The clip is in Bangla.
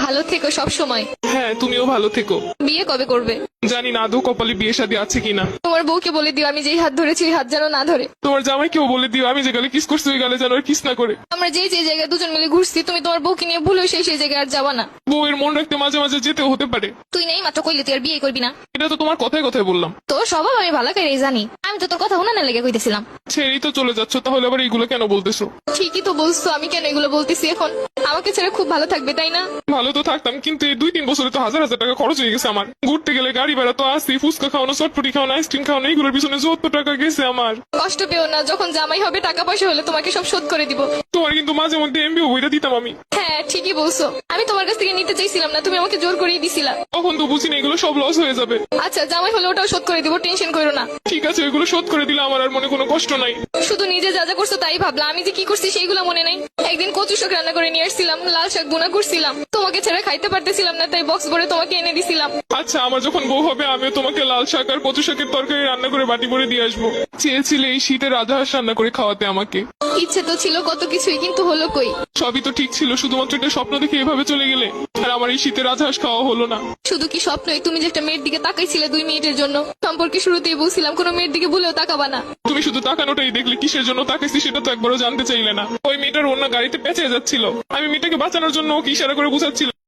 ভালো থেকো সব সময়। হ্যাঁ, তুমিও ভালো থেকো। বিয়ে কবে করবে? জানি না আদৌ কপালে বিয়ে শাদী আছে কিনা। তোমার বউকে বলে দিও আমি যেই হাত ধরেছি ওই হাত যেন না ধরে। তোমার জামাইকেও বলে দিও আমি যে গালে কিস করছি ওই গালে যেন আর কিস না করে। আমরা যে জায়গায় দুজন মিলে ঘুরছি তুমি তোমার বউকে নিয়ে ভুলেও সেই জায়গায় আর যাবা না। বউয়ের মন রাখতে মাঝে মাঝে যেতেও হতে পারে। তুই নেই মাত্র কইলে তুই আর বিয়ে করবি না। এটা তো তোমার কথায় কথায় বললাম। তোর স্বভাব আমি ভালো করে জানি। আমি তো তোর কথা উনানে লেগে কইতেছিলাম। ছেড়েই তো চলে যাচ্ছ, তাহলে আবার এইগুলো কেন বলতেছো? ঠিকই তো বলছো, আমি কেন এগুলো বলতেছি এখন? আমাকে ছেড়ে খুব ভালো থাকবে তাই না? ভালো তো থাকতাম, কিন্তু এই 2-3 বছরে তো হাজার হাজার টাকা খরচ হয়ে গেছে আমার। ঘুরতে গেলে গাড়ি ভাড়া তো আসি, ফুচকা খাওয়ানো, চটপটি খাওয়ানো, আইসক্রিম খাওয়ানো, এইগুলোর পিছনে যত টাকা গেছে আমার। কষ্ট পেও না, যখন জামাই হবে টাকা পয়সা হলে তোমাকে সব শোধ করে দিব। তোমার কিন্তু মাঝে মধ্যে এমবিও বইটা দিতাম আমি। হ্যাঁ ঠিকই বলছো, আমি তোমার কাছ থেকে নিতে চাইছিলাম না, তুমি আমাকে জোর করেই দিছিলা। তখন তো বুঝিনি এগুলো সব লস হয়ে যাবে। আচ্ছা জামাই হলে ওটাও শোধ করে দিব, টেনশন করো না। ঠিক আছে, এগুলো শোধ করে দিলে আমার আর মনে কোনো কষ্ট নাই। শুধু নিজে যা যা করছো তাই ভাবলা, আমি যে কি করছি সেইগুলো মনে নাই। একদিন কচু শাক রান্না করে নিয়ে আসছিলাম, লাল শাক বোনা করছিলাম, তোমাকে ছেড়ে খাইতে পারতেছিলাম না তাই বক্স ভরে তোমাকে এনে দিছিলাম। আচ্ছা, আমার যখন বউ হবে আমিও তোমাকে লাল শাক আর কচু শাকের তরকারি রান্না করে বাটি ভরে দিয়ে আসবো। চেয়েছিলে এই শীতে রাজহাঁস রান্না করে খাওয়াতে আমাকে। ইচ্ছে তো ছিল কত কিছুই, কিন্তু হলো কই? সবই তো ঠিক ছিল, শুধুমাত্র একটা স্বপ্ন দেখে এভাবে চলে গেলে। আর আমার এই শীতে রাজহাঁস খাওয়া হলো না। শুধু কি স্বপ্নই? তুমি যে একটা মেয়ের দিকে তাকাইছিলে 2 মিনিটের জন্য, সম্পর্কে শুরুতেই বলছিলাম কোনো মেয়ের দিকে ভুলেও তাকাবা না। তুমি শুধু তাকানোটাই দেখলে, কিসের জন্য তাকাইছি সেটা তো একবারও জানতে চাইলে না। ওই মেয়েটার অন্য গাড়িতে পেঁচে যাচ্ছিল, আমি মেয়েটাকে বাঁচানোর জন্য ওকে ইশারা করে বুঝাচ্ছিলাম।